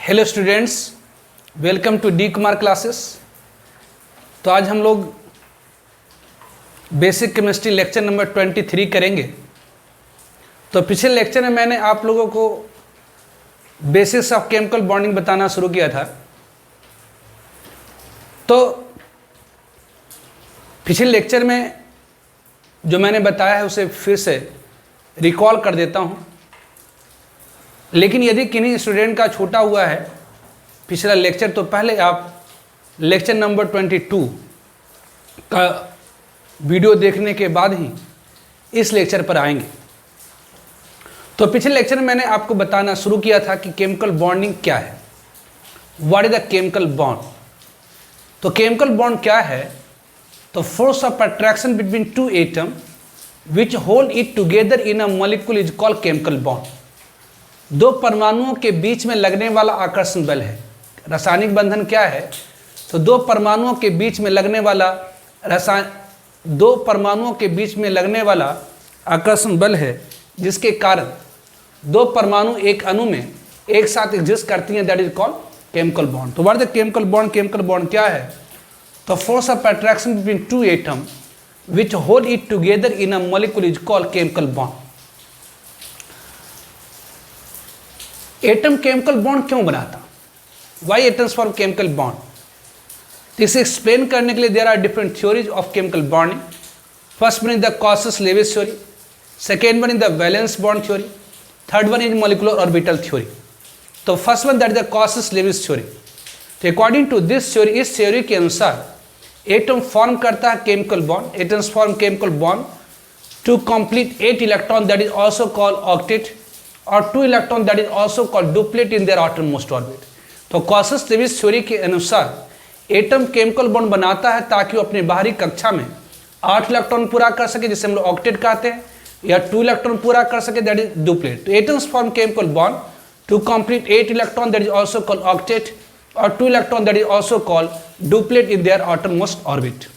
Hello students, welcome to D Kumar classes. तो आज हम लोग बेसिक केमिस्ट्री लेक्चर नंबर 23 करेंगे। तो पिछले लेक्चर में मैंने आप लोगों को बेसिक्स ऑफ केमिकल बॉन्डिंग बताना शुरू किया था। तो पिछले लेक्चर में जो मैंने बताया है उसे फिर से रिकॉल कर देता हूँ। लेकिन यदि किन्हीं स्टूडेंट का छूटा हुआ है पिछला लेक्चर, तो पहले आप लेक्चर नंबर 22 का वीडियो देखने के बाद ही इस लेक्चर पर आएंगे। तो पिछले लेक्चर में मैंने आपको बताना शुरू किया था कि केमिकल बॉन्डिंग क्या है, what is the chemical bond. तो केमिकल बॉन्ड क्या है? तो force of attraction between two atom which hold it together in a molecule is called chemical bond. दो परमाणुओं के बीच में लगने वाला आकर्षण बल है। रासायनिक बंधन क्या है? तो दो परमाणुओं के बीच में लगने वाला आकर्षण बल है, जिसके कारण दो परमाणु एक अणु में एक साथ एग्जिस्ट करती हैं। That is called chemical bond. तो what is the chemical bond? Chemical bond क्या है? तो force of attraction between two atom which hold it together in a molecule is called chemical bond. Atom chemical bond क्यों बनाता? Why atoms form chemical bond? इसे explain करने के लिए there are different theories of chemical bonding. First one is the Kossel Lewis theory, second one is the valence bond theory, third one is molecular orbital theory. तो first one that is the Kossel Lewis theory. तो according to this theory, इस theory के अनुसार atom form करता है chemical bond. Atoms form chemical bond to complete 8 electron that is also called octet, और 2 electron that is also called duplet in their outermost orbit. तो कॉसेस-लेविस theory के अनुसार एटम केमिकल बॉन्ड बनाता है ताकि वो अपने बाहरी कक्षा में 8 इलेक्ट्रॉन पूरा कर सके, जिसे हम लोग ऑक्टेट कहते हैं, या 2 इलेक्ट्रॉन पूरा कर सके, दैट इज डुप्लेट। तो atoms form chemical bond to complete 8 electron that is also called octet, और 2 electron that is also called duplet in their outermost orbit.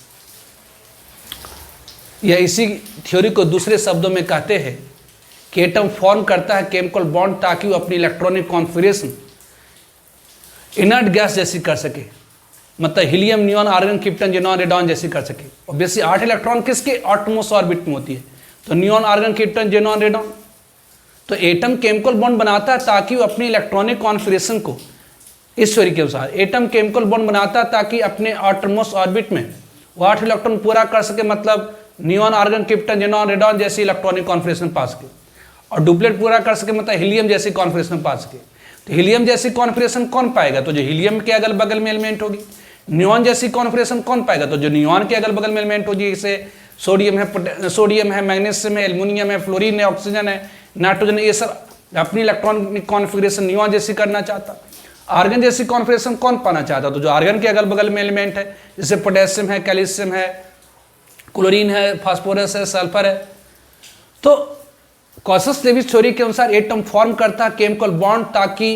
या इसी थ्योरी को दूसरे शब्दों में कहते हैं कि एटम फॉर्म करता है केमिकल बॉन्ड ताकि वो अपनी इलेक्ट्रॉनिक कॉन्फिगरेशन इनर्ट गैस जैसी कर सके, मतलब helium, neon, argon, krypton, xenon, radon जैसी कर सके। ऑब्वियसली 8 इलेक्ट्रॉन किसके आउटरमोस्ट ऑर्बिट में होती है? तो neon, argon, krypton, xenon, radon. तो एटम केमिकल बॉन्ड बनाता है ताकि वो अपनी इलेक्ट्रॉनिक कॉन्फिगरेशन को, इस थ्योरी के अनुसार एटम केमिकल बॉन्ड बनाता है ताकि अपने आउटरमोस्ट ऑर्बिट में वो 8 इलेक्ट्रॉन पूरा कर सके, मतलब neon, argon, krypton, xenon, radon जैसी इलेक्ट्रॉनिक कॉन्फिगरेशन पा सके, और डुप्लेट पूरा कर सके, मतलब हीलियम जैसी कॉन्फिगरेशन पा सके। तो हीलियम जैसी कॉन्फिगरेशन कौन पाएगा? तो जो हीलियम के अगल बगल में एलिमेंट होगी। नियॉन जैसी कॉन्फिगरेशन कौन पाएगा? तो जो नियॉन के अगल बगल में एलिमेंट होगी, जैसे सोडियम है, मैग्नीशियम है, एल्युमिनियम है, फ्लोरीन है, ऑक्सीजन है, नाइट्रोजन, ये सब अपनी इलेक्ट्रॉनिक कॉन्फिगरेशन नियॉन जैसी करना चाहता। आर्गन जैसी कॉन्फिगरेशन कौन पाना चाहता? तो जो आर्गन के अगल बगल में एलिमेंट है, जैसे पोटेशियम है, कैल्शियम है, क्लोरीन है, फास्फोरस है, सल्फर है। तो कॉसेस-लेविस थ्योरी के अनुसार एटम फॉर्म करता है केमिकल बॉन्ड ताकि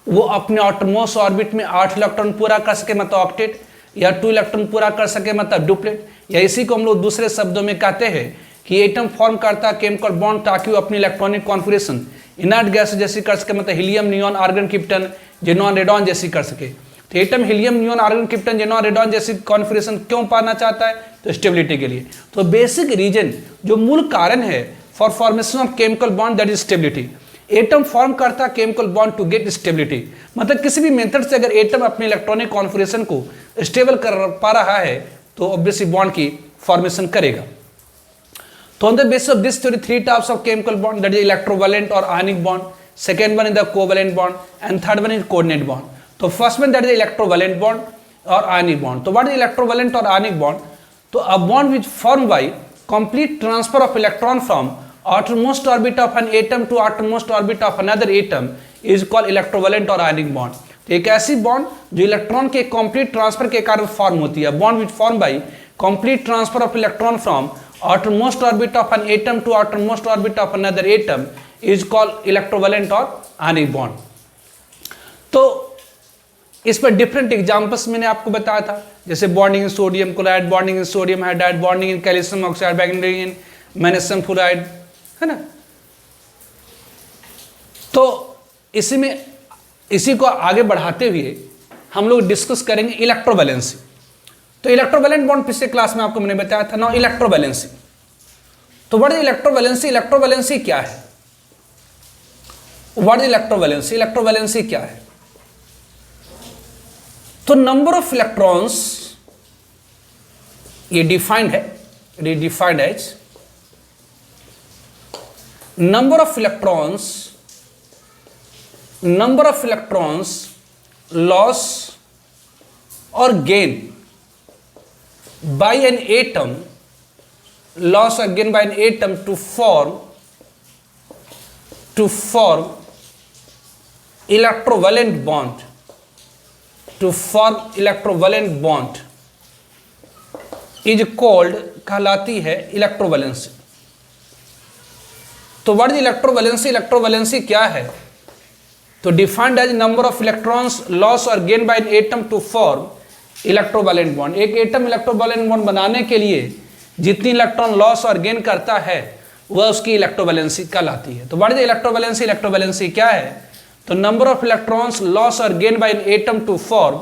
वो अपने आउटरमोस्ट ऑर्बिट में 8 इलेक्ट्रॉन पूरा कर सके, मतलब ऑक्टेट, या 2 इलेक्ट्रॉन पूरा कर सके, मतलब डुप्लेट। या इसी को हम लोग दूसरे शब्दों में कहते हैं कि एटम फॉर्म करता है केमिकल बॉन्ड ताकि वो अपनी इलेक्ट्रॉनिक कॉन्फिगरेशन इनर्ट गैस जैसी कर सके, मतलब helium, neon, argon, krypton, xenon, radon जैसी कर सके। तो atom helium, neon, argon, krypton, xenon, radon जैसी कॉन्फिगरेशन क्यों पाना चाहता है? तो स्टेबिलिटी के लिए। तो बेसिक रीजन, जो मूल कारण है for formation of chemical bond, that is stability. Atom form करता है chemical bond to get stability, मतलब किसी भी मेथड से अगर एटम अपने इलेक्ट्रॉनिक कॉन्फिगरेशन को स्टेबल कर पा रहा है तो ऑब्वियसली बॉन्ड की फॉर्मेशन करेगा। तो on the basis of this theory 3 types of chemical bond, that is electrovalent और ionic bond, second one is the covalent bond, and third one is coordinate bond. तो first one that is electrovalent bond और ionic bond. तो what is electrovalent और ionic bond? तो a bond which form by complete transfer of electron from outermost orbit of an atom to outermost orbit of another atom is called electrovalent और ionic bond। तो एक ऐसी bond जो electron के complete transfer के कारण form होती है। Bond which form by complete transfer of electron from outermost orbit of an atom to outermost orbit of another atom is called electrovalent और ionic bond। तो इस पर डिफरेंट एग्जांपल्स मैंने आपको बताया था, जैसे bonding in sodium chloride, bonding in sodium hydride, bonding in calcium oxide, bonding in magnesium fluoride, है ना। तो इसी में इसी को आगे बढ़ाते हुए हम लोग डिस्कस करेंगे इलेक्ट्रोवैलेंसी। तो इलेक्ट्रोवैलेंट बॉन्ड पिछले क्लास में आपको मैंने बताया था ना, इलेक्ट्रोवैलेंसी। तो व्हाट इज इलेक्ट्रोवैलेंसी? इलेक्ट्रोवैलेंसी क्या है? What is electrovalency? इलेक्ट्रोवैलेंसी क्या है? तो नंबर ऑफ इलेक्ट्रॉन्स, ये डिफाइंड है, defined as number of electrons loss or gain by an atom, loss or gain by an atom to form electrovalent bond, is called, कहलाती है electrovalency. तो what is electrovalency? Electrovalency क्या है? तो defined as number of electrons loss और gain by an atom to form electrovalent bond. एक atom electrovalent bond बनाने के लिए जितनी इलेक्ट्रॉन लॉस और गेन करता है वह उसकी इलेक्ट्रोवैलेंसी कहलाती है। तो व्हाट इज इलेक्ट्रोवैलेंसी? इलेक्ट्रोवैलेंसी क्या है? तो नंबर ऑफ इलेक्ट्रॉन्स लॉस और gain by an atom to form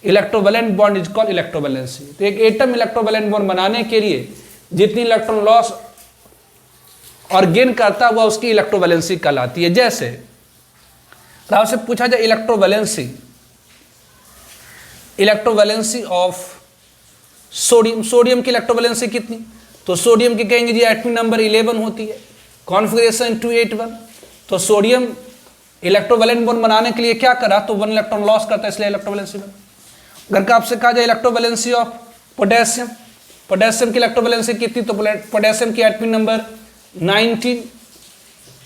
electrovalent bond is called electrovalency. तो एक एटम इलेक्ट्रोवैलेंट बॉन्ड बनाने के लिए जितनी इलेक्ट्रॉन लॉस और गेन करता है वह उसकी इलेक्ट्रोवैलेंसी कहलाती है। जैसे तो आपसे पूछा जाए इलेक्ट्रोवैलेंसी ऑफ सोडियम, सोडियम की इलेक्ट्रोवैलेंसी कितनी? तो सोडियम की कहेंगे जी एटॉमिक नंबर 11 होती है, कॉन्फिगरेशन 281। तो सोडियम इलेक्ट्रोवैलेंट बॉन्ड बनाने के लिए क्या करा? तो 1 इलेक्ट्रॉन लॉस करता है, इसलिए इलेक्ट्रोवैलेंसी बन। अगर का आपसे कहा जाए इलेक्ट्रोवैलेंसी ऑफ पोटेशियम, पोटेशियम की इलेक्ट्रोवैलेंसी कितनी? तो पोटेशियम की एटॉमिक नंबर 19,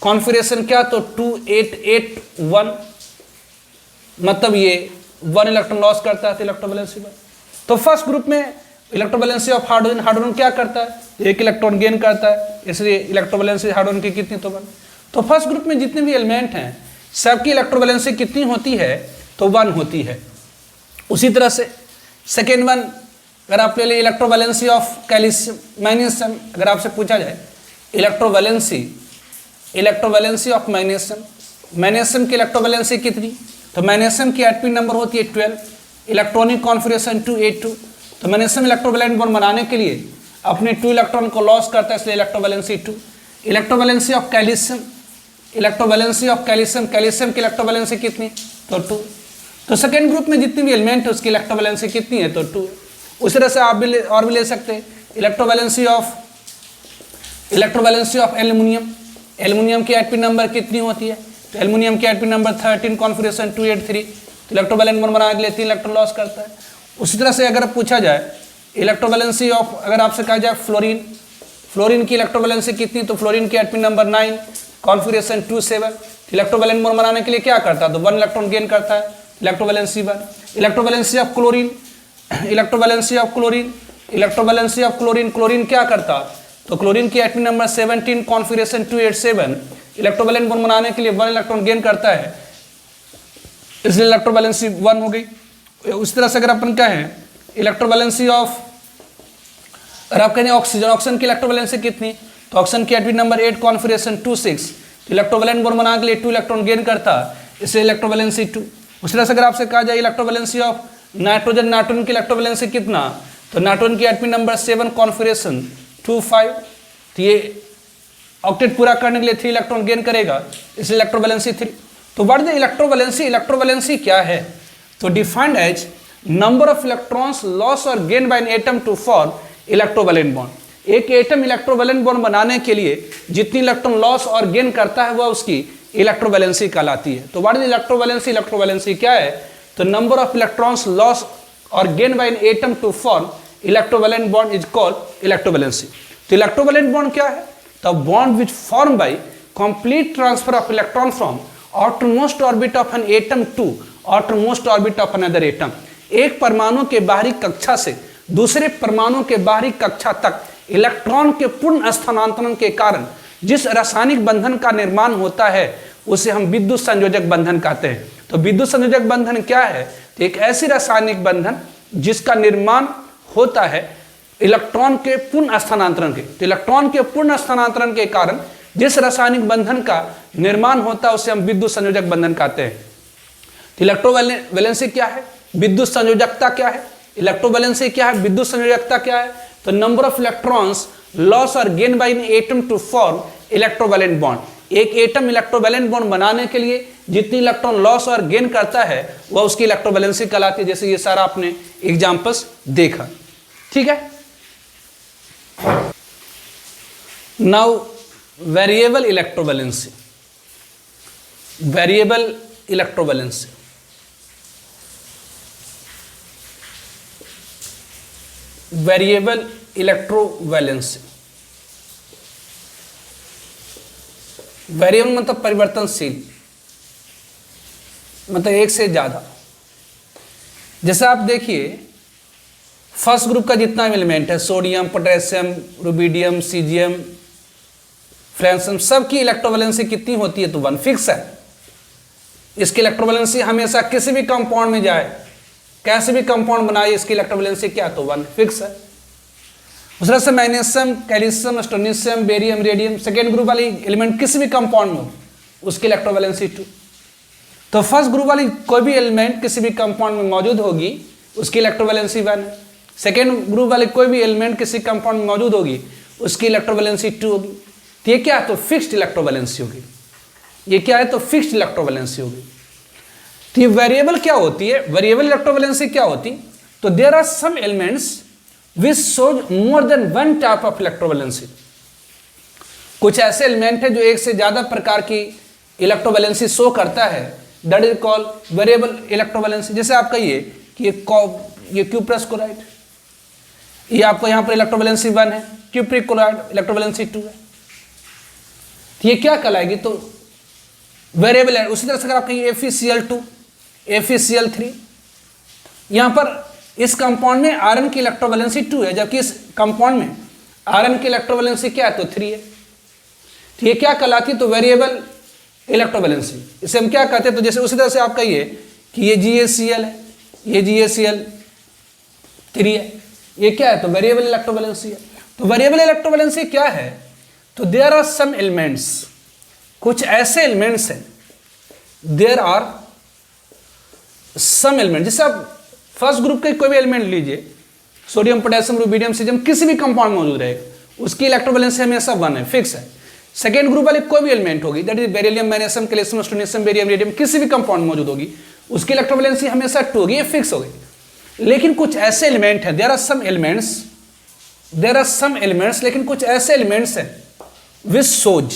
कॉन्फिगरेशन क्या? तो 2881, मतलब ये 1 इलेक्ट्रॉन लॉस करता है, तो इलेक्ट्रोवैलेंसी बन। तो फर्स्ट ग्रुप में इलेक्ट्रोवैलेंसी ऑफ हाइड्रोजन, हाइड्रोजन क्या करता है? 1 इलेक्ट्रॉन गेन करता है, इसलिए इलेक्ट्रोवैलेंसी हाइड्रोजन की कितनी? तो 1। तो फर्स्ट ग्रुप में जितने भी एलिमेंट हैं सबकी इलेक्ट्रोवैलेंसी कितनी होती है? तो 1 होती है। उसी तरह से सेकेंड वन अगर आप ले लें इलेक्ट्रोवैलेंसी ऑफ कैल्शियम, मैग्नीशियम, अगर आपसे पूछा जाए इलेक्ट्रोवैलेंसी ऑफ मैग्नीशियम, मैग्नीशियम की इलेक्ट्रोवैलेंसी कितनी? तो मैग्नीशियम की एटॉमिक नंबर होती है 12, इलेक्ट्रॉनिक कॉन्फिगरेशन 282। तो मैग्नीशियम इलेक्ट्रोवैलेंट बॉन्ड बनाने के लिए अपने 2 इलेक्ट्रॉन को लॉस करता है, इसलिए electrovalency 2। Electrovalency of calcium, calcium की इलेक्ट्रोवैलेंसी कितनी? तो 2। तो सेकेंड ग्रुप में जितनी भी एलिमेंट है उसकी इलेक्ट्रोवैलेंसी कितनी है? तो 2। उसी तरह से आप भी ले सकते हैं इलेक्ट्रोवैलेंसी ऑफ एल्युमिनियम, एल्युमिनियम की एटॉमिक नंबर कितनी होती है? तो एल्युमिनियम की एटॉमिक नंबर 13, कॉन्फिगरेशन 283। तो इलेक्ट्रोवैलेंट बॉन्ड बनाने के लिए 3 इलेक्ट्रॉन लॉस करता है। उसी तरह से अगर पूछा जाए इलेक्ट्रोवैलेंसी ऑफ, अगर आपसे कहा जाए फ्लोरीन, फ्लोरीन की इलेक्ट्रोवैलेंसी कितनी? तो फ्लोरीन की atomic number 9, configuration 27। Electrovalent bond बनाने के लिए क्या करता है? तो 1 इलेक्ट्रॉन गेन करता है, electrovalency 1। Electrovalency of chlorine, chlorine क्या करता? तो क्लोरीन की atomic number 17, configuration 287। Electrovalent bond बनाने के लिए 1 इलेक्ट्रॉन गेन करता है, इसलिए इलेक्ट्रोवैलेंसी 1 हो गई। उस तरह से अगर अपन कहें इलेक्ट्रोवैलेंसी ऑफ, अगर आप कहें ऑक्सीजन, ऑक्सीजन की इलेक्ट्रोवैलेंसी कितनी? तो ऑक्सीजन की atomic number 8, configuration 26। Electrovalent bond बनाने के लिए 2 इलेक्ट्रॉन गेन करता है, इसलिए इलेक्ट्रोवैलेंसी 2। उस तरह से अगर आपसे कहा जाए इलेक्ट्रोवैलेंसी ऑफ नाइट्रोजन, नाइट्रोजन की इलेक्ट्रोवैलेंसी कितना? तो नाइट्रोजन की एटॉमिक नंबर 7, कॉन्फिगरेशन 25। तो ये ऑक्टेट पूरा करने के लिए 3 इलेक्ट्रॉन गेन करेगा, इसलिए इलेक्ट्रोवैलेंसी 3। तो व्हाट इज इलेक्ट्रोवैलेंसी? इलेक्ट्रोवैलेंसी क्या है? तो defined as number of electrons loss और gain by an atom to form electrovalent bond. एक एटम इलेक्ट्रोवैलेंट बॉन्ड बनाने के लिए जितनी इलेक्ट्रॉन लॉस और गेन करता है वह उसकी इलेक्ट्रोवैलेंसी कहलाती है। तो व्हाट इज इलेक्ट्रोवैलेंसी? इलेक्ट्रोवैलेंसी क्या है? तो नंबर ऑफ इलेक्ट्रॉन्स लॉस और gain by an atom to form electrovalent bond is called electrovalency. तो इलेक्ट्रोवैलेंट बॉन्ड क्या है? The bond which form by complete transfer of electron from outermost orbit of an atom to outermost orbit of another atom। एक परमाणु के बाहरी कक्षा से दूसरे परमाणु के बाहरी कक्षा तक इलेक्ट्रॉन के पूर्ण स्थानांतरण के कारण जिस रासायनिक बंधन का निर्माण होता है उसे हम विद्युत संयोजक बंधन कहते हैं। तो विद्युत संयोजक बंधन क्या है? तो एक ऐसी रासायनिक बंधन जिसका निर्माण होता है इलेक्ट्रॉन के पूर्ण स्थानांतरण के। तो इलेक्ट्रॉन के पूर्ण स्थानांतरण के कारण जिस रासायनिक बंधन का निर्माण होता है उसे हम विद्युत संयोजक बंधन कहते हैं। तो इलेक्ट्रोवैलेंसी क्या है, विद्युत संयोजकता क्या है, इलेक्ट्रोवैलेंसी क्या है, विद्युत संयोजकता क्या है, तो नंबर ऑफ इलेक्ट्रॉन्स लॉस और gain by an atom to form electrovalent bond. एक एटम इलेक्ट्रोवैलेंट बॉन्ड बनाने के लिए जितनी इलेक्ट्रॉन लॉस और गेन करता है वह उसकी इलेक्ट्रोवैलेंसी कहलाती है। जैसे ये सारा आपने एग्जांपल्स देखा, ठीक है। Now variable electrovalency, variable electrovalency, variable electrovalency, variable मतलब परिवर्तनशील, मतलब एक से ज्यादा। जैसे आप देखिए फर्स्ट ग्रुप का जितना एलिमेंट है, sodium, potassium, rubidium, caesium, francium, सबकी इलेक्ट्रोवैलेंसी कितनी होती है, तो 1 फिक्स है। इसकी इलेक्ट्रोवैलेंसी हमेशा किसी भी कंपाउंड में जाए, कैसे भी कंपाउंड बनाए, इसकी इलेक्ट्रोवैलेंसी क्या, तो 1 फिक्स है। उस तरह से magnesium, calcium, strontium, barium, radium, second group वाली एलिमेंट किसी भी कंपाउंड में हो, उसकी इलेक्ट्रोवैलेंसी 2। तो फर्स्ट ग्रुप वाली कोई भी एलिमेंट किसी भी कंपाउंड में मौजूद होगी, उसकी इलेक्ट्रोवैलेंसी 1 है। सेकेंड ग्रुप वाले कोई भी एलिमेंट किसी कंपाउंड में मौजूद होगी, उसकी इलेक्ट्रोवैलेंसी 2 होगी। तो ये क्या है, तो फिक्स्ड इलेक्ट्रोवैलेंसी होगी। ये क्या है, तो फिक्स्ड इलेक्ट्रोवैलेंसी होगी। तो ये वेरिएबल क्या होती है, वेरिएबल इलेक्ट्रोवैलेंसी क्या होती, तो there are some elements which shows more than 1 type of electrovalency. कुछ ऐसे एलिमेंट है जो एक से ज्यादा प्रकार की इलेक्ट्रोवैलेंसी शो करता है, that is called variable electrovalency. जैसे आप कहिए कि ये क्यूप्रस क्लोराइड, ये आपको यहां पर इलेक्ट्रोवैलेंसी 1 है, क्यूप्रिक क्लोराइड इलेक्ट्रोवैलेंसी 2 है, तो ये क्या कहलाएगी, तो वेरिएबल है। उसी तरह से अगर आप कहिए FeCl2, FeCl3, यहां पर इस कंपाउंड में आयरन की इलेक्ट्रोवैलेंसी 2 है, जबकि इस कंपाउंड में आयरन की इलेक्ट्रोवैलेंसी क्या है, तो 3 है। तो ये क्या कहलाती है, तो वेरिएबल इलेक्ट्रोवैलेंसी। इसे हम क्या कहते हैं, तो जैसे उसी तरह से आप कहिए कि ये GaCl है, ये GaCl3 है, ये क्या है, तो वेरिएबल इलेक्ट्रोवैलेंसी है। तो वेरिएबल इलेक्ट्रोवैलेंसी क्या है, तो देयर आर सम एलिमेंट्स, कुछ ऐसे एलिमेंट्स हैं, देयर आर सम एलिमेंट। जैसे आप फर्स्ट ग्रुप के कोई भी एलिमेंट लीजिए, सोडियम, पोटेशियम, रुबिडियम, सीजियम, किसी भी कंपाउंड में मौजूद रहेगा, उसकी इलेक्ट्रोवैलेंसी हमेशा 1 है, फिक्स है। सेकेंड ग्रुप वाली कोई भी एलिमेंट होगी, that is beryllium, magnesium, calcium, strontium, barium, radium, किसी भी कंपाउंड में मौजूद होगी, उसकी इलेक्ट्रोवैलेंसी हमेशा 2 होगी, ये फिक्स हो गई। लेकिन कुछ ऐसे एलिमेंट हैं, देयर आर सम एलिमेंट्स, लेकिन कुछ ऐसे एलिमेंट्स हैं विच सोज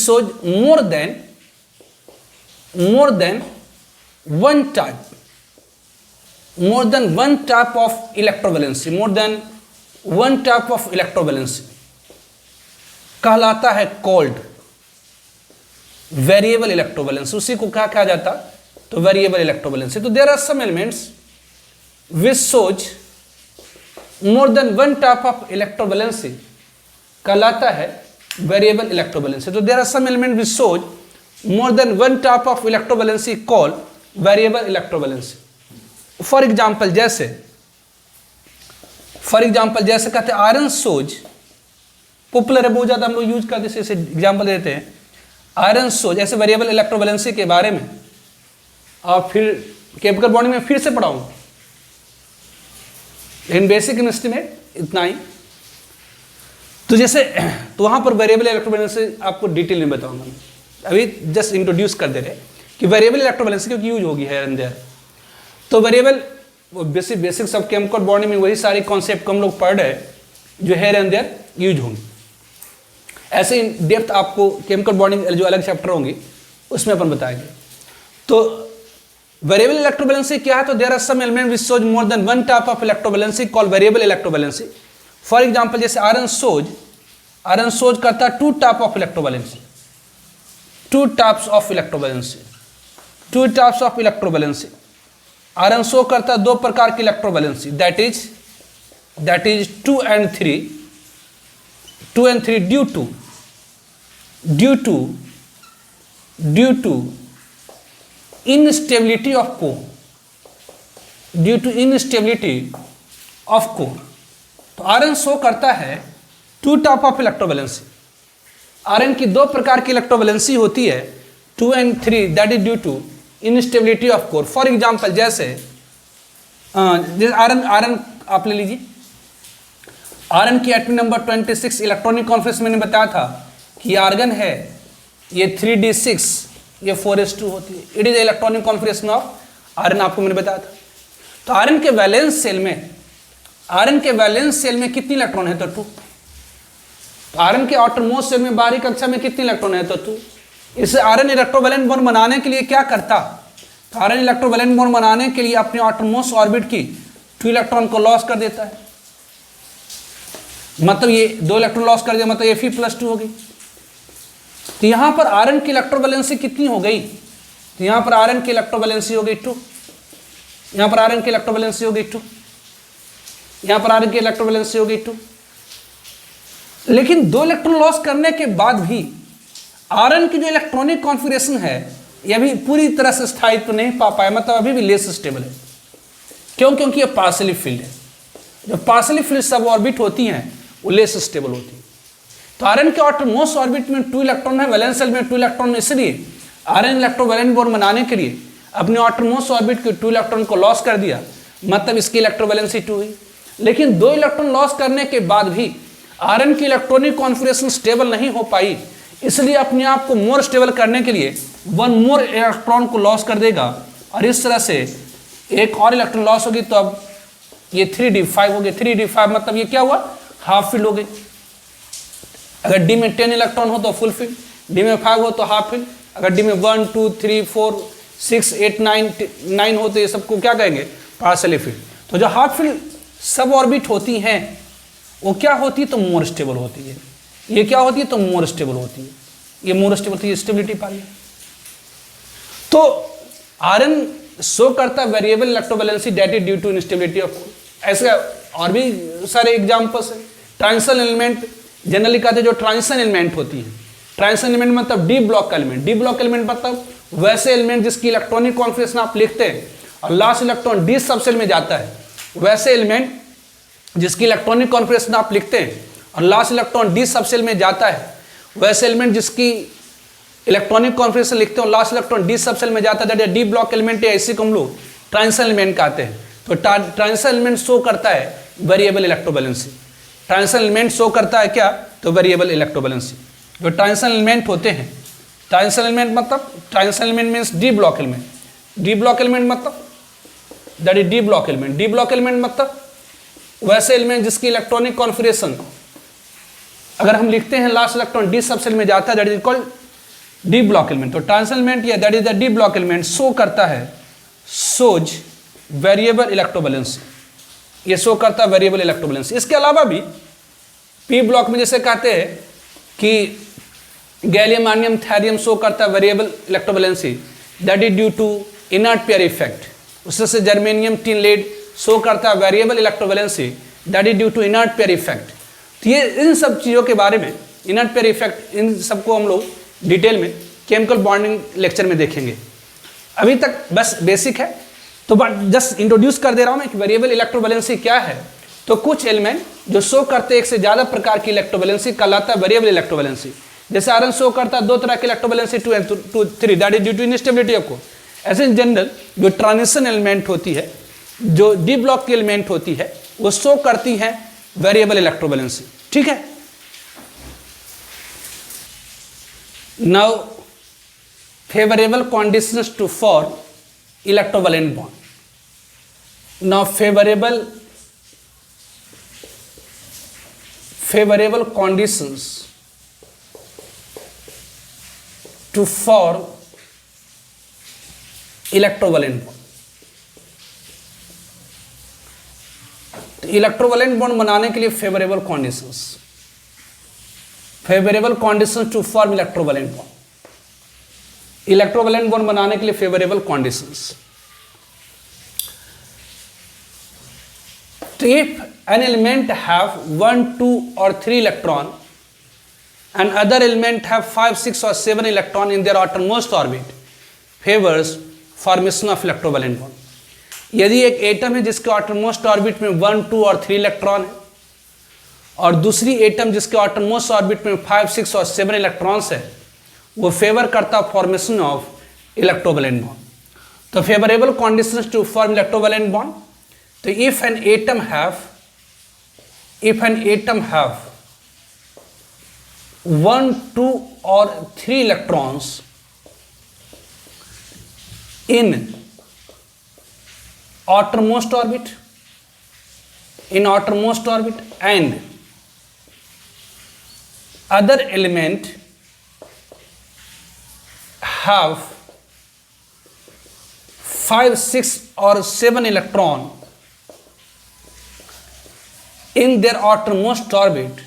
more than one type of electrovalency, कहलाता है कॉल्ड वेरिएबल इलेक्ट्रोवैलेंसी। उसी को क्या कहा जाता, तो वेरिएबल इलेक्ट्रोवैलेंसी। तो there are some elements which shows more than 1 type of electrovalency, कहलाता है वेरिएबल इलेक्ट्रोवैलेंसी। तो there are some element which shows more than 1 type of electrovalency called variable electrovalency. For example जैसे कहते हैं iron सोज, popular है, बहुत ज्यादा हम लोग यूज करते हैं, जैसे एग्जाम्पल देते हैं आयरन सोज, ऐसे वेरिएबल इलेक्ट्रोवैलेंसी के बारे में और फिर केमिकल बॉन्डिंग में फिर से पढ़ाऊंगा, लेकिन बेसिक केमिस्ट्री में इतना ही। तो जैसे तो वहां पर वेरिएबल इलेक्ट्रोवैलेंसी आपको डिटेल में बताऊंगा, अभी जस्ट इंट्रोड्यूस कर दे रहे कि वेरिएबल इलेक्ट्रोवैलेंसी क्योंकि यूज होगी है एंड देयर। तो वेरिएबल बेसिक सब केमिकल बॉन्डिंग में वही सारी कॉन्सेप्ट हम लोग पढ़ रहे हैं जो हेयर एंड देयर यूज होंगी। ऐसे इन डेप्थ आपको केमिकल बॉन्डिंग जो अलग चैप्टर होंगी उसमें अपन बताएंगे। तो वेरिएबल इलेक्ट्रोवैलेंसी क्या है, तो there are some element which shows more than 1 type of electrovalency called variable electrovalency. For example जैसे आयरन सोज करता है 2 type of electrovalency, 2 types of electrovalency. Iron show करता है 2 प्रकार की electrovalency, that is 2 and 3 due to instability of core. तो iron show करता है 2 टाइप ऑफ इलेक्ट्रोवैलेंसी, आयरन की दो प्रकार की इलेक्ट्रोवैलेंसी होती है, 2 and 3, that is due to instability of core. For example जैसे आयरन आप ले लीजिए, आयरन की एटॉमिक नंबर 26 इलेक्ट्रॉनिक कॉन्फ्रेंस मैंने बताया था कि आर्गन है ये 3d6, ये 4s2 होती है। It is electronic configuration of iron, आपको मैंने बताया था। तो आयरन के वैलेंस सेल में कितनी इलेक्ट्रॉन है? तो 2। तो आयरन के आउटरमोस्ट सेल में बाहरी कक्षा में कितनी इलेक्ट्रॉन है? तो 2। इसे आयरन इलेक्ट्रोवैलेंट बॉन्ड बनाने के लिए क्या करता? तो आयरन इलेक्ट्रोवैलेंट बॉन्ड बनाने के लिए अपने आउटरमोस्ट ऑर्बिट की 2 इलेक्ट्रॉन को लॉस कर देता है। मतलब ये 2 इलेक्ट्रॉन लॉस कर दिया, मतलब Fe+2 हो गई। तो यहां पर आयरन की इलेक्ट्रोवैलेंसी कितनी हो गई? तो यहां पर आयरन की इलेक्ट्रोवैलेंसी हो गई 2, यहां पर आयरन की इलेक्ट्रोवैलेंसी हो गई 2, यहां पर आयरन की इलेक्ट्रोवैलेंसी हो गई 2। लेकिन 2 इलेक्ट्रॉन लॉस करने के बाद भी आयरन की जो इलेक्ट्रॉनिक कॉन्फिगरेशन है यह भी पूरी तरह से स्थायित्व नहीं पा पाया, मतलब अभी भी लेस स्टेबल है। क्यों? क्योंकि यह पार्शियली फिल्ड है। जो पार्शियली फिल्ड सब ऑर्बिट होती हैं वो लेस स्टेबल होती है। तो आयरन के आउटरमोस्ट ऑर्बिट में 2 इलेक्ट्रॉन है, वैलेंस शेल में 2 इलेक्ट्रॉन, इसलिए आयरन इलेक्ट्रोवैलेंट बॉन्ड बनाने के लिए अपने आउटरमोस्ट ऑर्बिट के 2 इलेक्ट्रॉन को लॉस कर दिया, मतलब इसकी इलेक्ट्रोवैलेंसी 2 हुई। लेकिन 2 इलेक्ट्रॉन लॉस करने के बाद भी आयरन की इलेक्ट्रॉनिक कॉन्फिगरेशन स्टेबल नहीं हो पाई, इसलिए अपने आप को मोर स्टेबल करने के लिए 1 मोर इलेक्ट्रॉन को लॉस कर देगा, और इस तरह से एक और इलेक्ट्रॉन लॉस होगी, तो अब ये 3d5 हो गए। 3d5 मतलब ये क्या हुआ? हाफ फील्ड हो गई। अगर डी में 10 इलेक्ट्रॉन हो तो फुल फील्ड, डी में 5 हो तो हाफ फील्ड, अगर डी में 1 2 3 4 6 8 9 हो तो ये सबको क्या कहेंगे? Partially field. तो जो हाफ फील्ड सब ऑर्बिट होती हैं वो क्या होती है? तो मोर स्टेबल होती है। ये क्या होती है? तो मोर स्टेबल होती है। ये मोर स्टेबल होती है, स्टेबिलिटी पा लिया। तो आयरन शो करता variable electrovalency that is due to instability of core. ऐसे और भी सारे एग्जांपल्स हैं। ट्रांजिशन एलिमेंट जनरली कहते हैं जो ट्रांजिशन एलिमेंट होती है। ट्रांजिशन एलिमेंट मतलब D block element. D block element मतलब वैसे एलिमेंट जिसकी इलेक्ट्रॉनिक कॉन्फिगरेशन आप लिखते हैं और लास्ट इलेक्ट्रॉन डी सबसेल में जाता है, वैसे एलिमेंट जिसकी इलेक्ट्रॉनिक कॉन्फिगरेशन आप लिखते हैं और लास्ट इलेक्ट्रॉन डी सबसेल में जाता है, वैसे एलिमेंट जिसकी इलेक्ट्रॉनिक कॉन्फिगरेशन लिखते हैं और लास्ट इलेक्ट्रॉन डी सबसेल में जाता है, that is D block element, या इसी को हम लोग ट्रांजिशन एलिमेंट कहते हैं। तो ट्रांजिशन एलिमेंट शो करता है variable electrovalency. Transition element show करता है क्या? तो वेरिएबल इलेक्ट्रोवैलेंसी। जो ट्रांजिशन एलिमेंट होते हैं, ट्रांजिशन एलिमेंट मतलब transition element means D block element. D block element मतलब that is D block element. D block element मतलब वैसे एलिमेंट जिसकी इलेक्ट्रॉनिक कॉन्फिगरेशन अगर हम लिखते हैं लास्ट इलेक्ट्रॉन डी सबसेल में जाता है, that is called D block element. तो ट्रांजिशन एलिमेंट या that is the D block element show करता है, शोज वेरिएबल इलेक्ट्रोवैलेंसी। ये शो करता है वेरिएबल इलेक्ट्रोवैलेंसी। इसके अलावा भी पी ब्लॉक में जैसे कहते हैं कि गैलियम आर्नियम थैरियम शो करता है variable electrovalency, that is due to inert pair effect. उससे से जर्मेनियम टिन लेड शो करता है variable electrovalency, that is due to inert pair effect. तो ये इन सब चीज़ों के बारे में, इनर्ट पेयर इफेक्ट, इन सबको हम लोग डिटेल में केमिकल बॉन्डिंग लेक्चर में देखेंगे। अभी तक बस बेसिक है, तो जस्ट इंट्रोड्यूस कर दे रहा हूँ मैं कि वेरिएबल इलेक्ट्रोवैलेंसी क्या है। तो कुछ एलिमेंट जो शो करते हैं एक से ज़्यादा प्रकार की इलेक्ट्रोवैलेंसी कहलाता है वेरिएबल इलेक्ट्रोवैलेंसी। जैसे आयरन शो करता है 2 तरह की electrovalency 2 and 3, that is due to instability of core. ऐसे इन जनरल जो ट्रांजिशन एलिमेंट होती है, जो डी ब्लॉक की एलिमेंट होती है, वो शो करती है वेरिएबल इलेक्ट्रोवैलेंसी। ठीक है। Now favourable conditions to form electrovalent bond. Now favourable conditions to form electrovalent bond. Electrovalent bond बनाने के लिए favourable conditions to form electrovalent bond. Electrovalent bond बनाने के लिए फेवरेबल कंडीशंस। तो if an element have 1 2 or 3 electron and other element have 5 6 or 7 electron in their outermost orbit, favors formation of electrovalent bond। यदि एक atom है जिसके outermost orbit में 1 2 और 3 इलेक्ट्रॉन है और दूसरी एटम जिसके ऑटोनोमस ऑर्बिट में 5, 6 और 7 इलेक्ट्रॉन्स है, वो फेवर करता फॉर्मेशन ऑफ इलेक्ट्रोवैलेंट बॉन्ड। तो favourable conditions to form electrovalent bond, तो if an atom have 1, 2 or 3 electrons in outermost orbit, and other element have 5, 6 or 7 electron in their outermost orbit,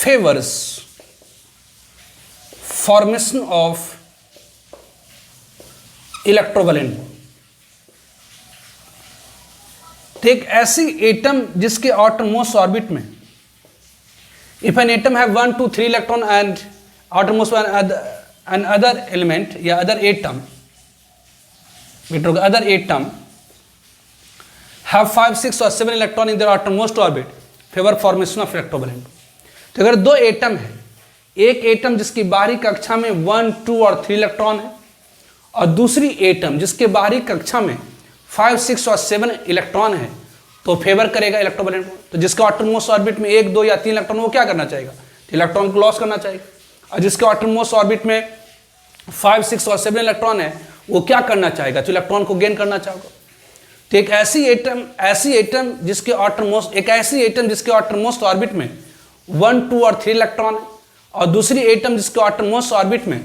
favors formation of electrovalent bond. तो एक ऐसी atom जिसके outermost orbit में, if an atom have 1, 2, 3 electron and outermost and other element या other atom have 5, 6 और 7 electron in their outermost orbit, favour formation of electrovalent. तो अगर दो एटम है, एक एटम जिसकी बाहरी कक्षा में 1, 2 और 3 इलेक्ट्रॉन है, और दूसरी एटम जिसके बाहरी कक्षा में 5, 6 और 7 इलेक्ट्रॉन है, तो फेवर करेगा इलेक्ट्रोवैलेंट बॉन्ड। तो जिसके आउटरमोस्ट ऑर्बिट में 1, 2 या 3 इलेक्ट्रॉन, वो क्या करना चाहेगा? इलेक्ट्रॉन को लॉस करना चाहेगा। और जिसके आउटरमोस्ट ऑर्बिट में 5, 6 और 7 इलेक्ट्रॉन है, वो क्या करना चाहेगा? तो इलेक्ट्रॉन को गेन करना चाहेगा। तो एक ऐसी एटम जिसके आउटरमोस्ट ऑर्बिट में 1, 2 और 3 इलेक्ट्रॉन है, और दूसरी एटम जिसके आउटरमोस्ट ऑर्बिट में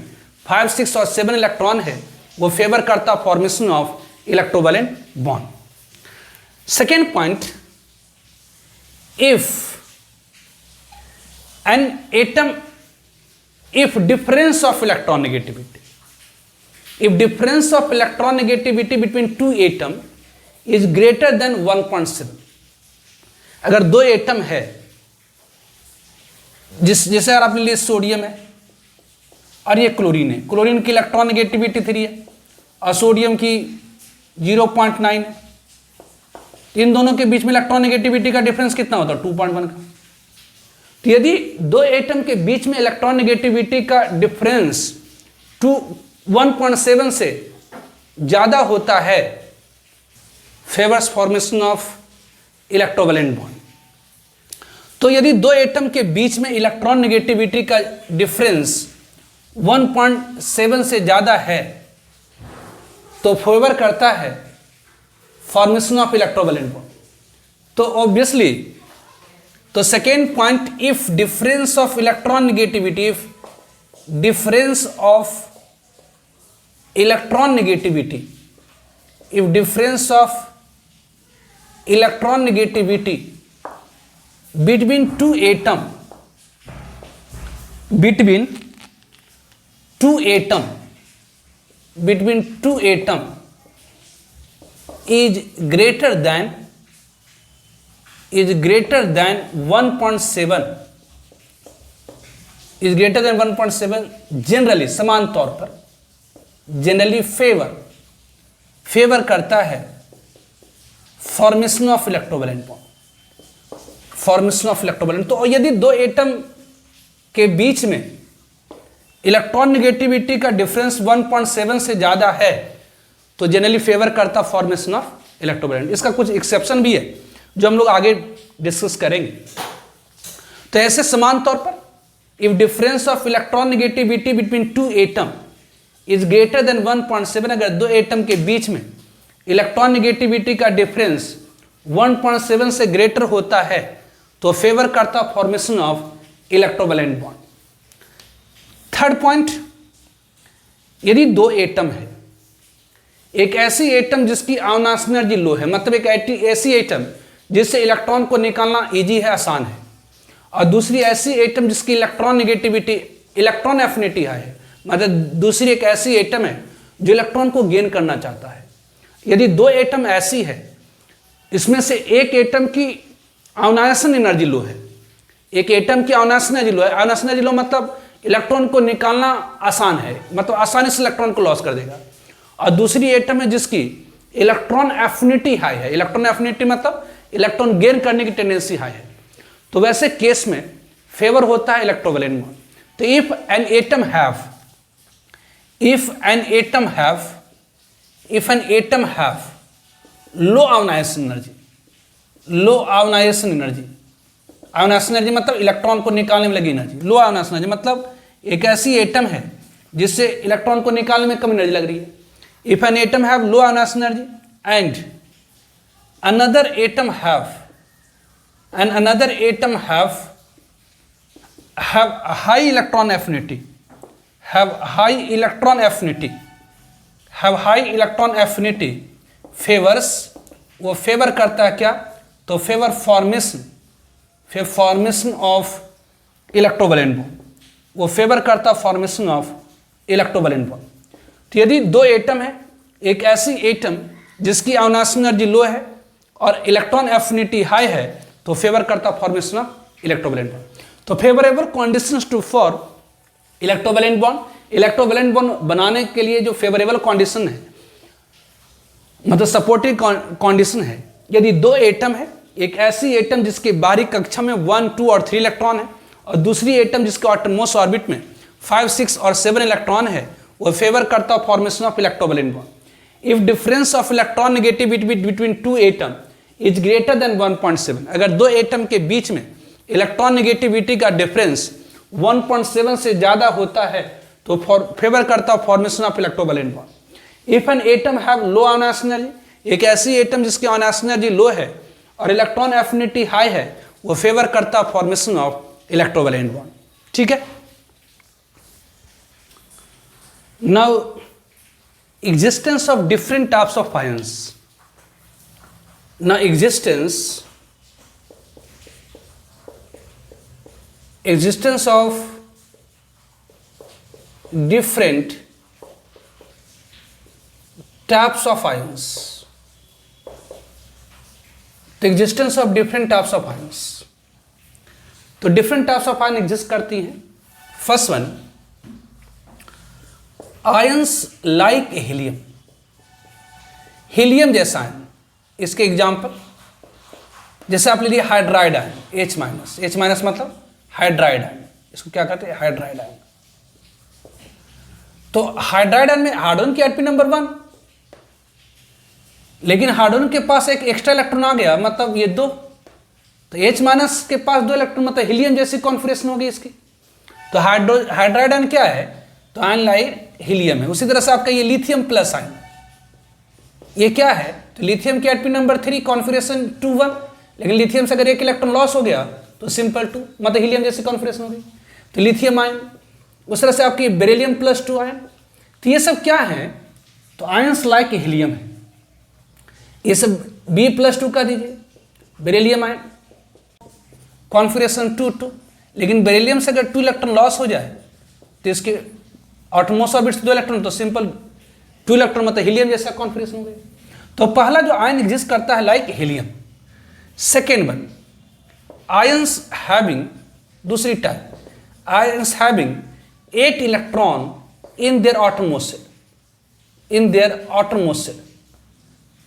5, 6 और 7 इलेक्ट्रॉन है, वो फेवर करता formation of electrovalent bond. Second point, if difference of electron negativity between two atom is greater than 1.7, अगर दो एटम है, जैसे अगर आपने लिए सोडियम है और ये क्लोरीन है, क्लोरीन की इलेक्ट्रॉन नेगेटिविटी 3 है और सोडियम की 0.9 है, इन दोनों के बीच में इलेक्ट्रॉन नेगेटिविटी का डिफरेंस कितना होता है? 2.1 का। तो यदि दो एटम के बीच में इलेक्ट्रॉन नेगेटिविटी का डिफरेंस 1.7 से ज्यादा होता है, favours formation of electrovalent bond. तो यदि दो एटम के बीच में इलेक्ट्रॉन नेगेटिविटी का डिफरेंस 1.7 से ज्यादा है, तो फेवर करता है फॉर्मेशन ऑफ इलेक्ट्रोवैलेंट बॉन्ड। तो ऑब्वियसली, तो second point, if difference of electron negativity between two atom is greater than 1.7, generally, समान तौर पर जनरली फेवर करता है फॉर्मेशन ऑफ इलेक्ट्रोवैलेंट बॉन्ड। तो यदि दो एटम के बीच में इलेक्ट्रॉन नेगेटिविटी का डिफरेंस 1.7 से ज्यादा है, तो जनरली फेवर करता फॉर्मेशन ऑफ इलेक्ट्रोवैलेंट। इसका कुछ एक्सेप्शन भी है जो हम लोग आगे डिस्कस करेंगे। तो ऐसे समान तौर पर, if difference of electron negativity between two atom is greater than 1.7, अगर दो एटम के बीच में इलेक्ट्रॉन नेगेटिविटी का डिफरेंस 1.7 से ग्रेटर होता है, तो फेवर करता formation of electrovalent bond. Third point, यदि दो एटम है, एक ऐसी एटम जिसकी आउनास एनर्जी लो है, मतलब एक ऐसी एटम जिससे इलेक्ट्रॉन को निकालना इजी है, आसान है, और दूसरी ऐसी एटम जिसकी इलेक्ट्रॉन एफिनिटी है, मतलब दूसरी एक ऐसी एटम है जो इलेक्ट्रॉन को गेन करना चाहता है। यदि दो एटम ऐसी है, इसमें से एक एटम की आउनासन एनर्जी लो है, एक एटम की आउनासन एनर्जी लो है, आउनासन एनर्जी लो मतलब इलेक्ट्रॉन को निकालना आसान है, मतलब आसानी से इलेक्ट्रॉन को लॉस कर देगा, और दूसरी एटम है जिसकी इलेक्ट्रॉन एफिनिटी हाई है। इलेक्ट्रॉन एफिनिटी मतलब इलेक्ट्रॉन गेन करने की टेंडेंसी हाई है। तो वैसे केस में फेवर होता है इलेक्ट्रोवैलेंट बॉन्ड। तो if an atom have low ionization energy, low ionization energy, ionization energy मतलब इलेक्ट्रॉन को निकालने में लगी एनर्जी। लो आयोनाइजेशन एनर्जी मतलब एक ऐसी एटम है जिससे इलेक्ट्रॉन को निकालने में कम एनर्जी लग रही है। If an atom have low ionization energy and another atom have high electron affinity, favors, वो फेवर करता है क्या? तो favour formation of electrovalent bond, वो फेवर करता है फॉर्मेशन ऑफ इलेक्ट्रोवैलेंट बॉन्ड। तो यदि दो एटम है, एक ऐसी एटम जिसकी आयोनाइजेशन एनर्जी लो है और इलेक्ट्रॉन एफिनिटी हाई है, तो फेवर करता फॉर्मेशन ऑफ इलेक्ट्रोवैलेंट बॉन्ड। तो favourable conditions to for electrovalent bond, electrovalent bond बनाने के लिए जो फेवरेबल कंडीशन है, मतलब सपोर्टिव कंडीशन है, यदि दो एटम है, एक ऐसी एटम जिसके बाहरी कक्षा में 1, 2 और 3 इलेक्ट्रॉन है और दूसरी एटम जिसके एटमॉस ऑर्बिट में 5, 6 और 7 इलेक्ट्रॉन है, वो फेवर करता formation of electrovalent bond. If difference of electron negativity between two atom is greater than 1.7, अगर दो एटम के बीच में इलेक्ट्रॉन नेगेटिविटी का डिफरेंस 1.7 से ज्यादा होता है तो फेवर करता formation of electrovalent bond. If an atom have low ionization energy, एक ऐसी एटम जिसकी आयोनाइजेशन एनर्जी लो है और इलेक्ट्रॉन एफिनिटी हाई है, वो फेवर करता फॉर्मेशन ऑफ इलेक्ट्रोवैलेंट बॉन्ड। ठीक है। Now existence of different types of ions. Now existence of different types of ions. The existence of different types of ions. तो different types of ion exist करती हैं। First one, ions like helium, helium जैसा ion. इसके example जैसे आप लीजिए hydride ion, H-, H- मतलब hydride ion, इसको क्या कहते हैं? Hydride ion. तो हाइड्राइड आयन में हाइड्रोजन की एटमी नंबर 1, लेकिन हाइड्रोजन के पास एक एक्स्ट्रा इलेक्ट्रॉन आ गया, मतलब ये 2, तो H- के पास 2 इलेक्ट्रॉन, मतलब हीलियम जैसी कॉन्फिगरेशन होगी इसकी। तो हाइड्राइड आयन क्या है? तो आयन लाइक हीलियम है। उसी तरह से आपका ये लिथियम प्लस आयन, ये क्या है? तो लिथियम की एटमी नंबर 3, कॉन्फिगरेशन 2, 1, लेकिन लिथियम से अगर एक इलेक्ट्रॉन लॉस हो गया तो सिंपल 2, मतलब हीलियम जैसी कॉन्फिगरेशन हो गई, तो लिथियम आयन। उस तरह से आपकी बेरिलियम प्लस 2 आयन। तो ये सब क्या है? तो आयंस लाइक हीलियम है। ये सब B+2 का दीजिए, बेरिलियम आयन, कॉन्फिगरेशन 2, 2, लेकिन बेरिलियम से अगर 2 इलेक्ट्रॉन लॉस हो जाए तो इसके एटमॉस ऑर्बिट से 2 इलेक्ट्रॉन, तो सिंपल 2 इलेक्ट्रॉन, मतलब हीलियम जैसा कॉन्फिगरेशन हो गया। तो पहला जो आयन एग्जिस्ट करता है like helium. Second one, ions having, दूसरी type, ions having 8 electron in their outermost shell, in their outermost shell,